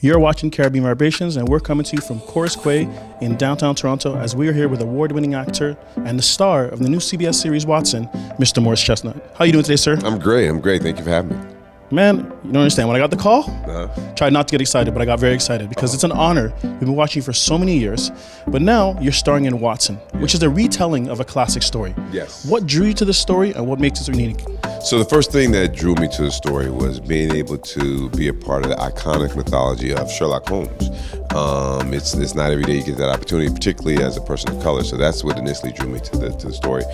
You're watching Caribbean Vibrations, and we're coming to you from Chorus Quay in downtown Toronto as we are here with award-winning actor and the star of the new CBS series Watson, Mr. Morris Chestnut. How are you doing today, sir? I'm great. Thank you for having me. Man, you don't understand. When I got the call, tried not to get excited, but I got very excited because it's an honor. We've been watching you for so many years, but now you're starring in Watson, which is a retelling of a classic story. Yes. What drew you to the story and what makes it so unique? So the first thing that drew me to the story was being able to be a part of the iconic mythology of Sherlock Holmes. It's not every day you get that opportunity, particularly as a person of color. So that's what initially drew me to the story.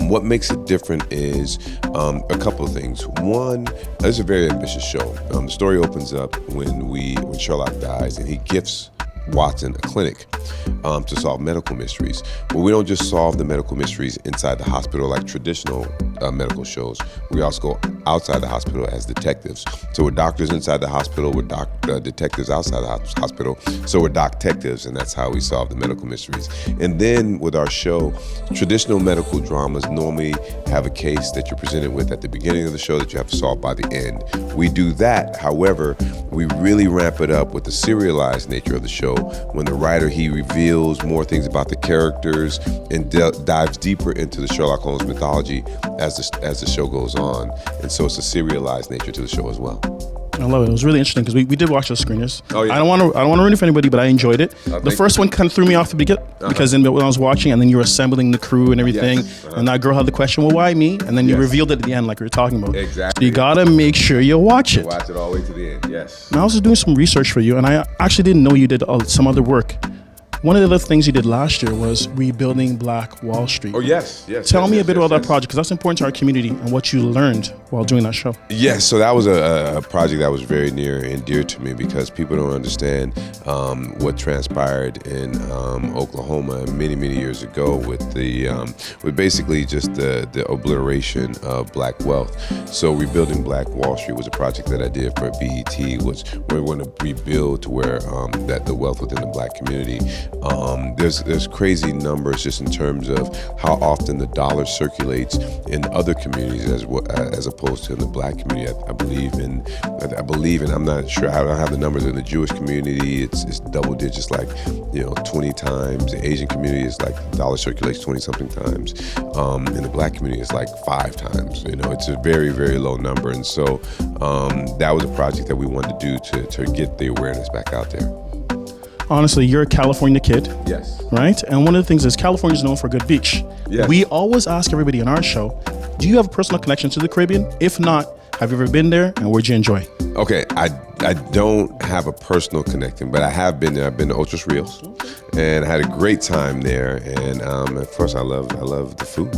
What makes it different is a couple of things. One, it's a very ambitious show. The story opens up when Sherlock dies, and he gifts Watson a clinic to solve medical mysteries. But we don't just solve the medical mysteries inside the hospital like traditional medical shows. We also go outside the hospital as detectives. So we're doctors inside the hospital, we're detectives outside the hospital. So we're doctectives, and that's how we solve the medical mysteries. And then with our show, traditional medical dramas normally have a case that you're presented with at the beginning of the show that you have to solve by the end. We do that, however, we really ramp it up with the serialized nature of the show when the writer, he reveals more things about the characters and dives deeper into the Sherlock Holmes mythology as the show goes on. And so it's a serialized nature to the show as well. I love it. It was really interesting because we did watch those screeners. Oh, yeah. I don't want to ruin it for anybody, but I enjoyed it. The first one kind of threw me off the beginning because when I was watching, and then you were assembling the crew and everything, and that girl had the question, well, why me? And then you revealed it at the end, like we were talking about. Exactly. So you gotta make sure you watch it. Watch it all the way to the end. Yes. Now I was just doing some research for you, and I actually didn't know you did some other work. One of the other things you did last year was rebuilding Black Wall Street. Oh, yes. Tell me a bit about that project, because that's important to our community and what you learned while doing that show. Yes, so that was a project that was very near and dear to me because people don't understand what transpired in Oklahoma many, many years ago with basically just the obliteration of Black wealth. So rebuilding Black Wall Street was a project that I did for BET, which we want to rebuild to where that the wealth within the Black community. There's crazy numbers just in terms of how often the dollar circulates in other communities as opposed to in the Black community. I believe in, I'm not sure, I don't have the numbers in the Jewish community. It's double digits, like 20 times. The Asian community is like the dollar circulates 20 something times. In the Black community, it's like 5 times. It's a very, very low number, and so that was a project that we wanted to do to get the awareness back out there. Honestly, you're a California kid. Yes. Right? And one of the things is California is known for a good beach. Yes. We always ask everybody on our show, do you have a personal connection to the Caribbean? If not, have you ever been there and where'd you enjoy? Okay, I don't have a personal connection, but I have been there. I've been to Ochos Rios, and I had a great time there. And of course, I love the food.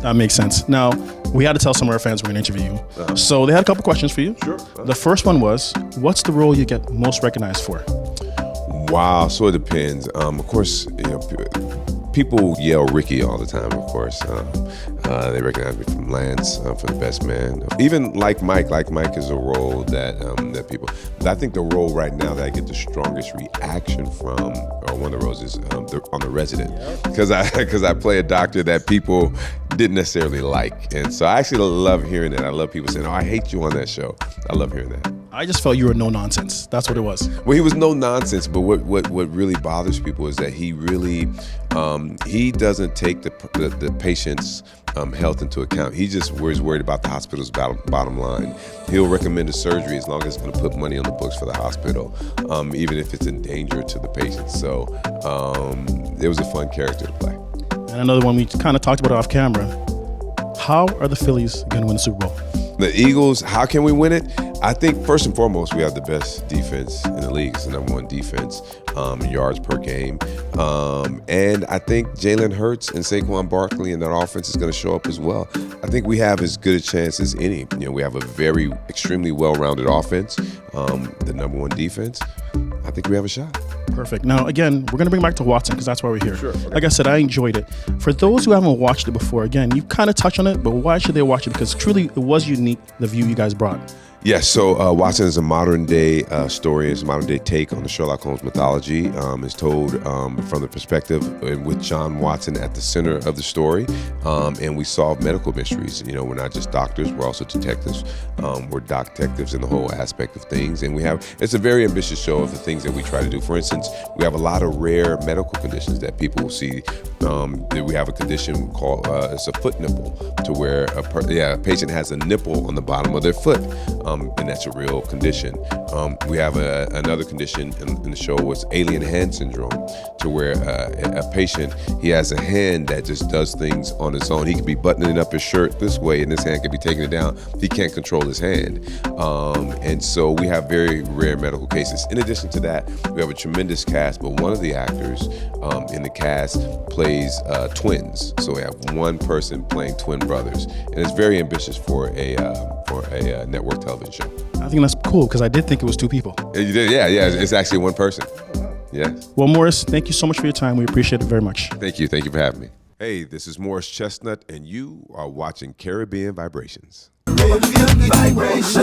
That makes sense. Now, we had to tell some of our fans we're going to interview you. So they had a couple questions for you. Sure. The first one was, what's the role you get most recognized for? Wow, so it depends. Of course, people yell Ricky all the time, of course. They recognize me from Lance, for the best man. Even like Mike is a role that people, but I think the role right now that I get the strongest reaction from, or one of the roles is on The Resident. Because I play a doctor that people didn't necessarily like. And so I actually love hearing that. I love people saying, oh, I hate you on that show. I love hearing that. I just felt you were no nonsense. That's what it was. Well, he was no nonsense, but what really bothers people is that he really he doesn't take the patient's health into account. He just was worried about the hospital's bottom line. He'll recommend a surgery as long as it's going to put money on the books for the hospital, even if it's in danger to the patient. So it was a fun character to play. And another one we kind of talked about off camera. How are the Phillies going to win the Super Bowl? The Eagles, how can we win it? I think first and foremost, we have the best defense in the league. It's the number 1 defense, yards per game. And I think Jalen Hurts and Saquon Barkley and that offense is going to show up as well. I think we have as good a chance as any. We have a very extremely well-rounded offense, the number 1 defense. I think we have a shot. Perfect. Now, again, we're going to bring back to Watson because that's why we're here. Sure. Okay. Like I said, I enjoyed it. For those who haven't watched it before, again, you kind of touched on it, but why should they watch it? Because truly, it was unique, the view you guys brought. Yes, so Watson is a modern day story. It's a modern day take on the Sherlock Holmes mythology. It's told from the perspective and with John Watson at the center of the story. And we solve medical mysteries. You know, we're not just doctors, we're also detectives. We're detectives in the whole aspect of things. And it's a very ambitious show of the things that we try to do. For instance, we have a lot of rare medical conditions that people will see. We have a condition called, it's a foot nipple, to where a patient has a nipple on the bottom of their foot. And that's a real condition. We have another condition in the show was alien hand syndrome, to where a patient, he has a hand that just does things on its own. He could be buttoning up his shirt this way and his hand could be taking it down. He can't control his hand. And so we have very rare medical cases. In addition to that, we have a tremendous cast, but one of the actors in the cast plays twins. So we have one person playing twin brothers. And it's very ambitious for a network television show. I think that's cool because I did think it was two people. You did, yeah. It's actually one person. Yes. Well, Morris, thank you so much for your time. We appreciate it very much. Thank you for having me. Hey, this is Morris Chestnut, and you are watching Caribbean Vibrations. Caribbean Vibrations.